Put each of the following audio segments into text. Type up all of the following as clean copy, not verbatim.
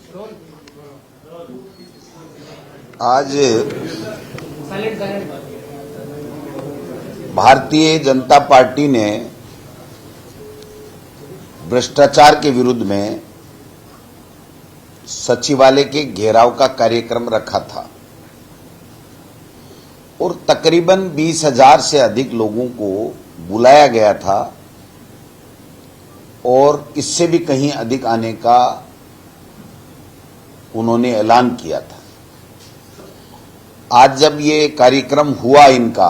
आज भारतीय जनता पार्टी ने भ्रष्टाचार के विरुद्ध में सचिवालय के घेराव का कार्यक्रम रखा था और तकरीबन 20,000 से अधिक लोगों को बुलाया गया था और इससे भी कहीं अधिक आने का उन्होंने ऐलान किया था। आज जब ये कार्यक्रम हुआ इनका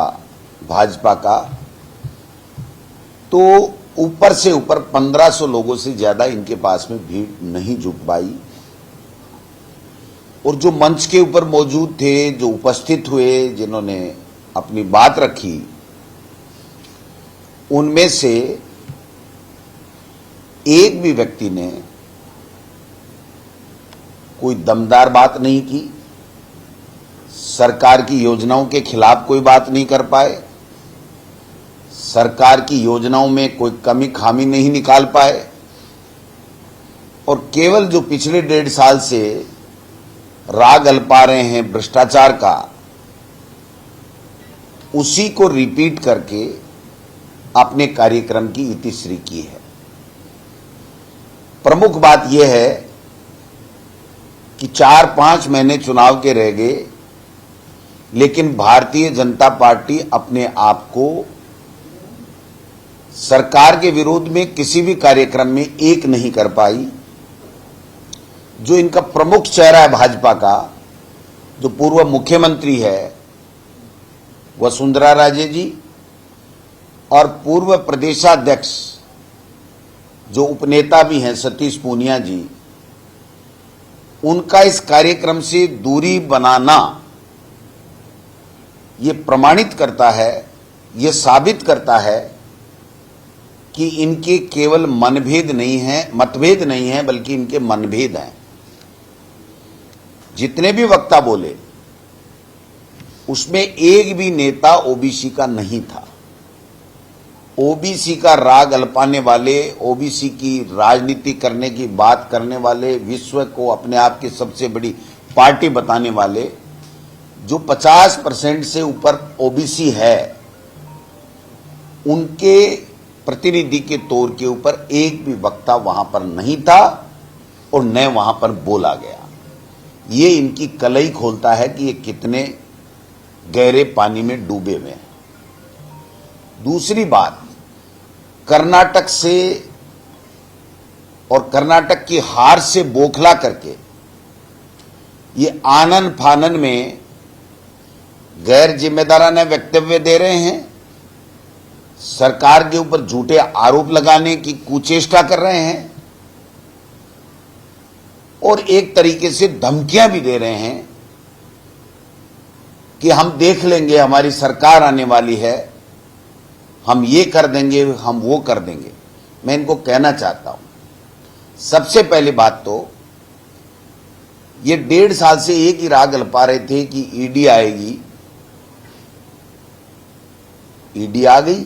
भाजपा का, तो ऊपर से ऊपर 1500 लोगों से ज्यादा इनके पास में भीड़ नहीं जुट पाई और जो मंच के ऊपर मौजूद थे, जो उपस्थित हुए, जिन्होंने अपनी बात रखी, उनमें से एक भी व्यक्ति ने कोई दमदार बात नहीं की, सरकार की योजनाओं के खिलाफ कोई बात नहीं कर पाए, सरकार की योजनाओं में कोई कमी खामी नहीं निकाल पाए और केवल जो पिछले 1.5 साल से राग अल्पा रहे हैं भ्रष्टाचार का, उसी को रिपीट करके अपने कार्यक्रम की इतिश्री की है। प्रमुख बात यह है कि 4-5 महीने चुनाव के रह गए, लेकिन भारतीय जनता पार्टी अपने आप को सरकार के विरोध में किसी भी कार्यक्रम में एक नहीं कर पाई। जो इनका प्रमुख चेहरा है भाजपा का, जो पूर्व मुख्यमंत्री है वसुंधरा राजे जी और पूर्व प्रदेशाध्यक्ष जो उपनेता भी हैं सतीश पूनिया जी, उनका इस कार्यक्रम से दूरी बनाना ये प्रमाणित करता है, ये साबित करता है कि इनके केवल मतभेद नहीं है बल्कि इनके मनभेद हैं। जितने भी वक्ता बोले उसमें एक भी नेता ओबीसी का नहीं था। ओबीसी का राग अल्पाने वाले, ओबीसी की राजनीति करने की बात करने वाले, विश्व को अपने आप की सबसे बड़ी पार्टी बताने वाले, जो 50% से ऊपर ओबीसी है, उनके प्रतिनिधि के तौर के ऊपर एक भी वक्ता वहां पर नहीं था और न वहां पर बोला गया। ये इनकी कलई खोलता है कि ये कितने गहरे पानी में डूबे हुए हैं। दूसरी बात, कर्नाटक से और कर्नाटक की हार से बौखला करके ये आनन फानन में गैर जिम्मेदाराना वक्तव्य दे रहे हैं, सरकार के ऊपर झूठे आरोप लगाने की कुचेष्टा कर रहे हैं और एक तरीके से धमकियां भी दे रहे हैं कि हम देख लेंगे, हमारी सरकार आने वाली है, हम ये कर देंगे, हम वो कर देंगे। मैं इनको कहना चाहता हूं, सबसे पहली बात तो ये 1.5 साल से एक ही राग अल्पा रहे थे कि ईडी आएगी। ईडी आ गई,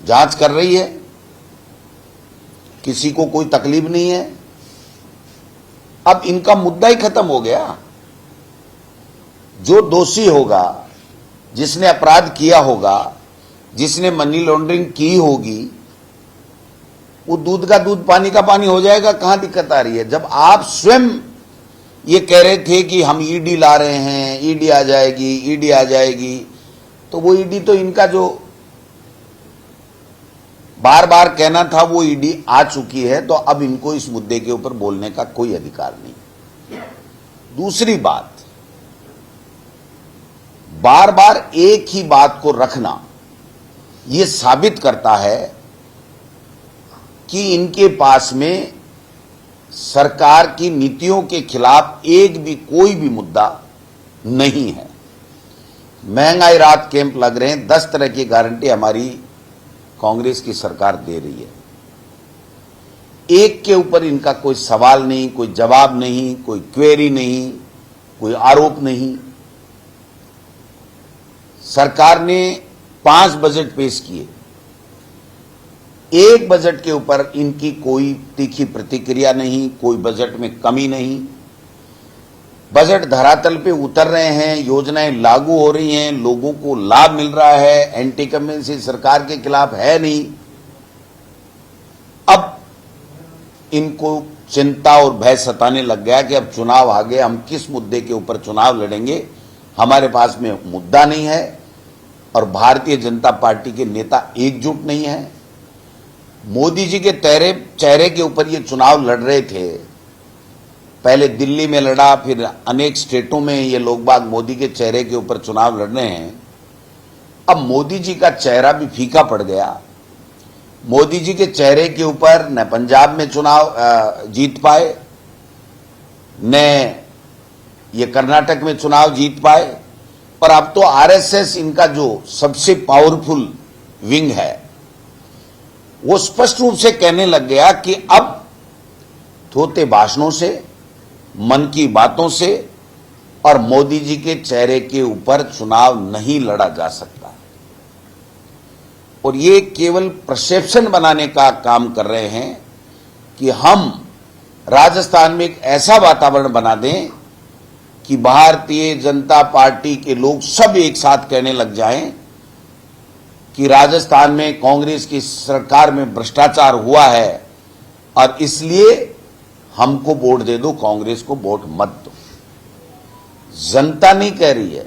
जांच कर रही है, किसी को कोई तकलीफ नहीं है। अब इनका मुद्दा ही खत्म हो गया। जो दोषी होगा, जिसने अपराध किया होगा, जिसने मनी लॉन्ड्रिंग की होगी, वो दूध का दूध पानी का पानी हो जाएगा। कहां दिक्कत आ रही है? जब आप स्वयं ये कह रहे थे कि हम ईडी ला रहे हैं, ईडी आ जाएगी, ईडी आ जाएगी, तो वो ईडी तो इनका जो बार बार कहना था वो ईडी आ चुकी है, तो अब इनको इस मुद्दे के ऊपर बोलने का कोई अधिकार नहीं। दूसरी बात, बार बार एक ही बात को रखना यह साबित करता है कि इनके पास में सरकार की नीतियों के खिलाफ एक भी कोई भी मुद्दा नहीं है। महंगाई राहत कैंप लग रहे हैं, 10 तरह की गारंटी हमारी कांग्रेस की सरकार दे रही है। एक के ऊपर इनका कोई सवाल नहीं, कोई जवाब नहीं, कोई क्वेरी नहीं, कोई आरोप नहीं। सरकार ने 5 बजट पेश किए, एक बजट के ऊपर इनकी कोई तीखी प्रतिक्रिया नहीं, कोई बजट में कमी नहीं। बजट धरातल पे उतर रहे हैं, योजनाएं लागू हो रही हैं, लोगों को लाभ मिल रहा है, एंटी कमेंसी सरकार के खिलाफ है नहीं। अब इनको चिंता और भय सताने लग गया कि अब चुनाव आ गए, हम किस मुद्दे के ऊपर चुनाव लड़ेंगे, हमारे पास में मुद्दा नहीं है और भारतीय जनता पार्टी के नेता एकजुट नहीं है। मोदी जी के चेहरे के ऊपर ये चुनाव लड़ रहे थे, पहले दिल्ली में लड़ा, फिर अनेक स्टेटों में ये लोग बाग मोदी के चेहरे के ऊपर चुनाव लड़ रहे हैं। अब मोदी जी का चेहरा भी फीका पड़ गया। मोदी जी के चेहरे के ऊपर न पंजाब में चुनाव जीत पाए, न ये कर्नाटक में चुनाव जीत पाए, और अब तो आरएसएस इनका जो सबसे पावरफुल विंग है वो स्पष्ट रूप से कहने लग गया कि अब थोते भाषणों से, मन की बातों से और मोदी जी के चेहरे के ऊपर चुनाव नहीं लड़ा जा सकता। और ये केवल परसेप्शन बनाने का काम कर रहे हैं कि हम राजस्थान में एक ऐसा वातावरण बना दें कि भारतीय जनता पार्टी के लोग सब एक साथ कहने लग जाएं कि राजस्थान में कांग्रेस की सरकार में भ्रष्टाचार हुआ है और इसलिए हमको वोट दे दो, कांग्रेस को वोट मत दो। जनता नहीं कह रही है।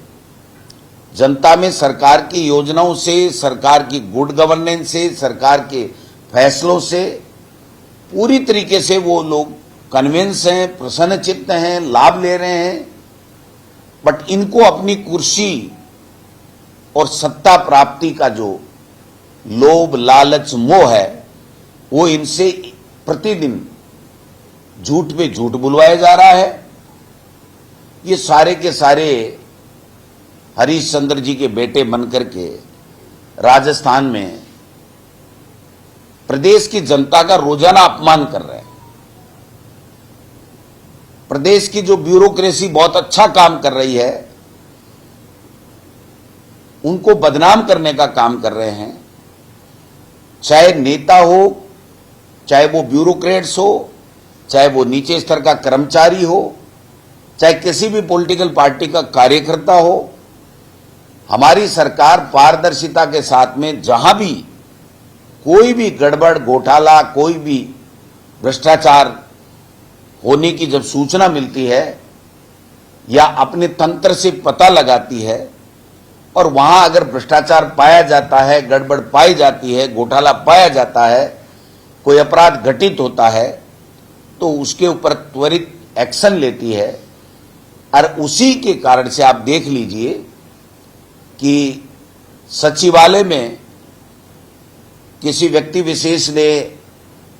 जनता में सरकार की योजनाओं से, सरकार की गुड गवर्नेंस से, सरकार के फैसलों से पूरी तरीके से वो लोग कन्विंस हैं, प्रसन्नचित्त हैं, लाभ ले रहे हैं। बट इनको अपनी कुर्सी और सत्ता प्राप्ति का जो लोभ, लालच, मोह है वो इनसे प्रतिदिन झूठ पे झूठ बुलवाया जा रहा है। ये सारे के सारे हरीश चंद्र जी के बेटे बनकर के राजस्थान में प्रदेश की जनता का रोजाना अपमान कर रहे हैं। प्रदेश की जो ब्यूरोक्रेसी बहुत अच्छा काम कर रही है उनको बदनाम करने का काम कर रहे हैं। चाहे नेता हो, चाहे वो ब्यूरोक्रेट्स हो, चाहे वो नीचे स्तर का कर्मचारी हो, चाहे किसी भी पॉलिटिकल पार्टी का कार्यकर्ता हो, हमारी सरकार पारदर्शिता के साथ में जहां भी कोई भी गड़बड़, घोटाला, कोई भी भ्रष्टाचार होने की जब सूचना मिलती है या अपने तंत्र से पता लगाती है और वहां अगर भ्रष्टाचार पाया जाता है, गड़बड़ पाई जाती है, घोटाला पाया जाता है, कोई अपराध घटित होता है तो उसके ऊपर त्वरित एक्शन लेती है। और उसी के कारण से आप देख लीजिए कि सचिवालय में किसी व्यक्ति विशेष ने,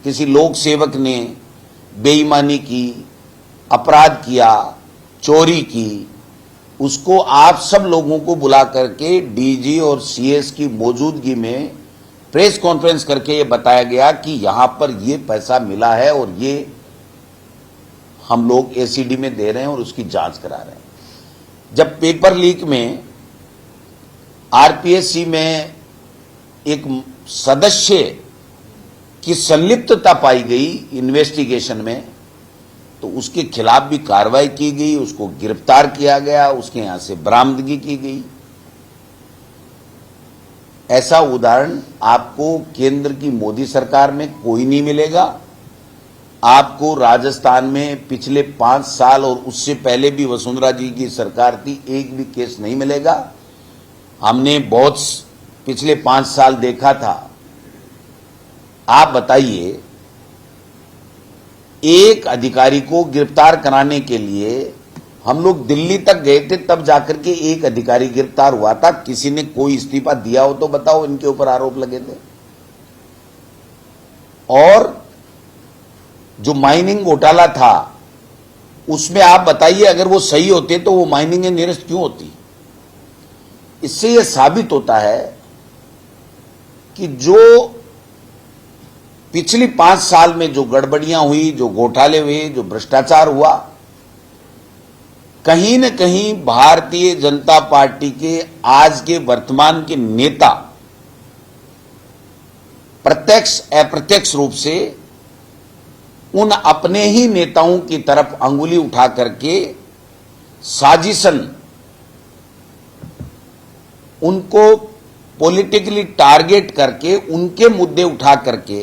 किसी लोक सेवक ने बेईमानी की, अपराध किया, चोरी की, उसको आप सब लोगों को बुला करके डीजी और सीएस की मौजूदगी में प्रेस कॉन्फ्रेंस करके ये बताया गया कि यहां पर ये पैसा मिला है और ये हम लोग एसीडी में दे रहे हैं और उसकी जांच करा रहे हैं। जब पेपर लीक में आरपीएससी में एक सदस्य की संलिप्तता पाई गई इन्वेस्टिगेशन में तो उसके खिलाफ भी कार्रवाई की गई, उसको गिरफ्तार किया गया, उसके यहां से बरामदगी की गई। ऐसा उदाहरण आपको केंद्र की मोदी सरकार में कोई नहीं मिलेगा। आपको राजस्थान में पिछले 5 साल और उससे पहले भी वसुंधरा जी की सरकार थी, एक भी केस नहीं मिलेगा। हमने बहुत पिछले 5 साल देखा था। आप बताइए, एक अधिकारी को गिरफ्तार कराने के लिए हम लोग दिल्ली तक गए थे, तब जाकर के एक अधिकारी गिरफ्तार हुआ था। किसी ने कोई इस्तीफा दिया हो तो बताओ, इनके ऊपर आरोप लगे थे। और जो माइनिंग घोटाला था उसमें आप बताइए, अगर वो सही होते तो वो माइनिंग निरस्त क्यों होती? इससे यह साबित होता है कि जो पिछली 5 साल में जो गड़बड़ियां हुई, जो घोटाले हुए, जो भ्रष्टाचार हुआ, कहीं न कहीं भारतीय जनता पार्टी के आज के वर्तमान के नेता प्रत्यक्ष अप्रत्यक्ष रूप से उन अपने ही नेताओं की तरफ अंगुली उठा करके साजिशन उनको पॉलिटिकली टारगेट करके उनके मुद्दे उठा करके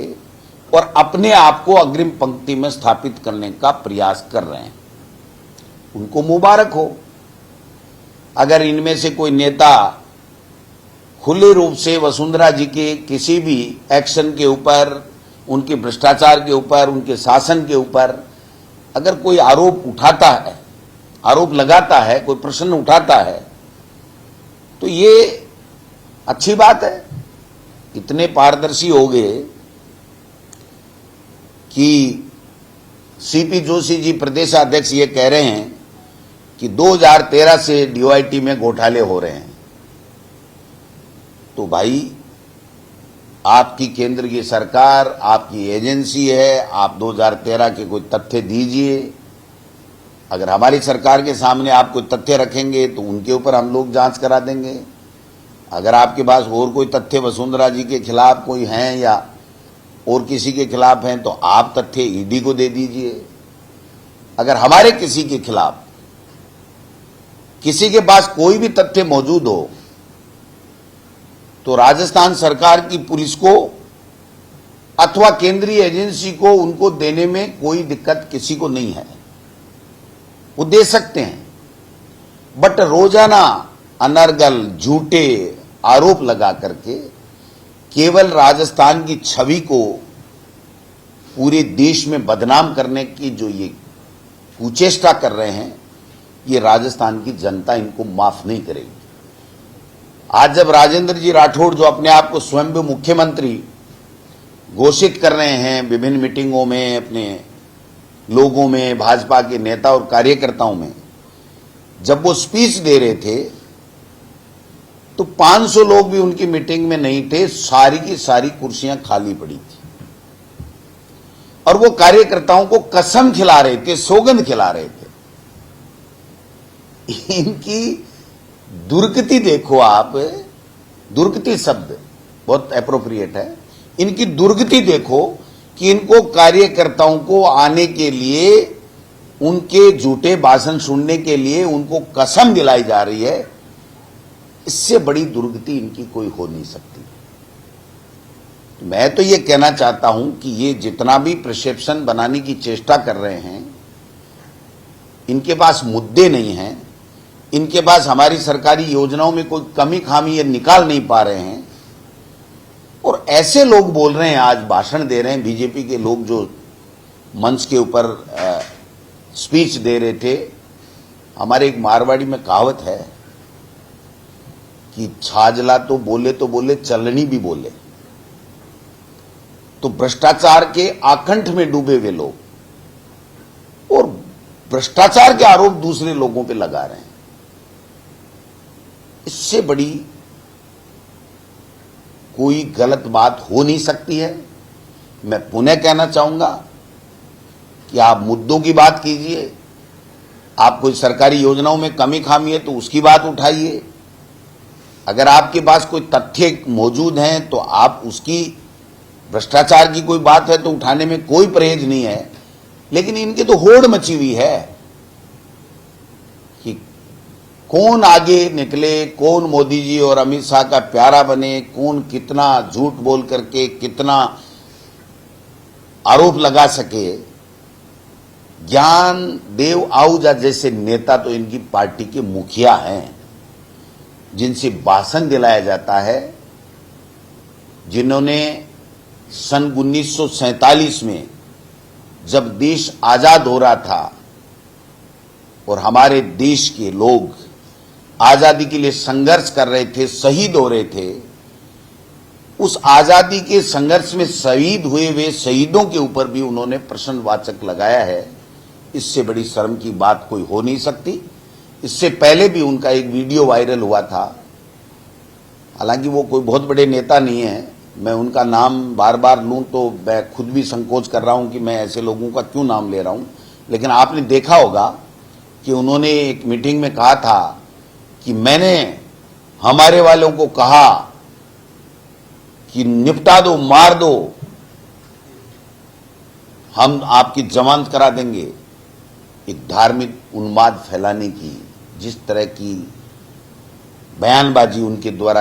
और अपने आप को अग्रिम पंक्ति में स्थापित करने का प्रयास कर रहे हैं। उनको मुबारक हो। अगर इनमें से कोई नेता खुले रूप से वसुंधरा जी के किसी भी एक्शन के ऊपर, उनके भ्रष्टाचार के ऊपर, उनके शासन के ऊपर अगर कोई आरोप उठाता है, आरोप लगाता है, कोई प्रश्न उठाता है, तो ये अच्छी बात है। इतने पारदर्शी हो गए कि सीपी जोशी जी प्रदेशाध्यक्ष ये कह रहे हैं कि 2013 से डीओआईटी में घोटाले हो रहे हैं। तो भाई, आपकी केंद्र की सरकार, आपकी एजेंसी है, आप 2013 के कोई तथ्य दीजिए। अगर हमारी सरकार के सामने आप कोई तथ्य रखेंगे तो उनके ऊपर हम लोग जांच करा देंगे। अगर आपके पास और कोई तथ्य वसुंधरा जी के खिलाफ कोई हैं या और किसी के खिलाफ हैं तो आप तथ्य ईडी को दे दीजिए। अगर हमारे किसी के खिलाफ किसी के पास कोई भी तथ्य मौजूद हो तो राजस्थान सरकार की पुलिस को अथवा केंद्रीय एजेंसी को उनको देने में कोई दिक्कत किसी को नहीं है, वो दे सकते हैं। बट रोजाना अनर्गल झूठे आरोप लगा करके केवल राजस्थान की छवि को पूरे देश में बदनाम करने की जो ये कुचेष्टा कर रहे हैं, ये राजस्थान की जनता इनको माफ नहीं करेगी। आज जब राजेंद्र जी राठौड़, जो अपने आप को स्वयं मुख्यमंत्री घोषित कर रहे हैं, विभिन्न मीटिंगों में अपने लोगों में, भाजपा के नेता और कार्यकर्ताओं में, जब वो स्पीच दे रहे थे तो 500 लोग भी उनकी मीटिंग में नहीं थे। सारी की सारी कुर्सियां खाली पड़ी थी और वो कार्यकर्ताओं को कसम खिला रहे थे, सौगंध खिला रहे थे। इनकी दुर्गति देखो आप, दुर्गति शब्द बहुत एप्रोप्रिएट है। इनकी दुर्गति देखो कि इनको कार्यकर्ताओं को आने के लिए, उनके झूठे भाषण सुनने के लिए उनको कसम दिलाई जा रही है। इससे बड़ी दुर्गति इनकी कोई हो नहीं सकती। मैं तो ये कहना चाहता हूं कि ये जितना भी परसेप्शन बनाने की चेष्टा कर रहे हैं, इनके पास मुद्दे नहीं हैं, इनके पास हमारी सरकारी योजनाओं में कोई कमी खामी ये निकाल नहीं पा रहे हैं। और ऐसे लोग बोल रहे हैं, आज भाषण दे रहे हैं बीजेपी के लोग जो मंच के ऊपर स्पीच दे रहे थे। हमारे एक मारवाड़ी में कहावत है कि छाजला तो बोले चलनी भी बोले। तो भ्रष्टाचार के आकंठ में डूबे हुए लोग और भ्रष्टाचार के आरोप दूसरे लोगों पे लगा रहे हैं, इससे बड़ी कोई गलत बात हो नहीं सकती है। मैं पुनः कहना चाहूंगा कि आप मुद्दों की बात कीजिए। आप कोई सरकारी योजनाओं में कमी खामी है तो उसकी बात उठाइए। अगर आपके पास कोई तथ्य मौजूद हैं तो आप उसकी, भ्रष्टाचार की कोई बात है तो उठाने में कोई परहेज नहीं है। लेकिन इनकी तो होड़ मची हुई है कि कौन आगे निकले, कौन मोदी जी और अमित शाह का प्यारा बने, कौन कितना झूठ बोल करके कितना आरोप लगा सके। ज्ञान देव आहूजा जैसे नेता तो इनकी पार्टी के मुखिया हैं, जिनसे भाषण दिलाया जाता है, जिन्होंने सन 1947 में जब देश आजाद हो रहा था और हमारे देश के लोग आजादी के लिए संघर्ष कर रहे थे, शहीद हो रहे थे, उस आजादी के संघर्ष में शहीद हुए वे शहीदों के ऊपर भी उन्होंने प्रश्नवाचक लगाया है। इससे बड़ी शर्म की बात कोई हो नहीं सकती। इससे पहले भी उनका एक वीडियो वायरल हुआ था। हालांकि वो कोई बहुत बड़े नेता नहीं है, मैं उनका नाम बार बार लूं तो मैं खुद भी संकोच कर रहा हूं कि मैं ऐसे लोगों का क्यों नाम ले रहा हूं। लेकिन आपने देखा होगा कि उन्होंने एक मीटिंग में कहा था कि मैंने हमारे वालों को कहा कि निपटा दो, मार दो, हम आपकी जमानत करा देंगे, एक धार्मिक उन्माद फैलाने की जिस तरह की बयानबाजी उनके द्वारा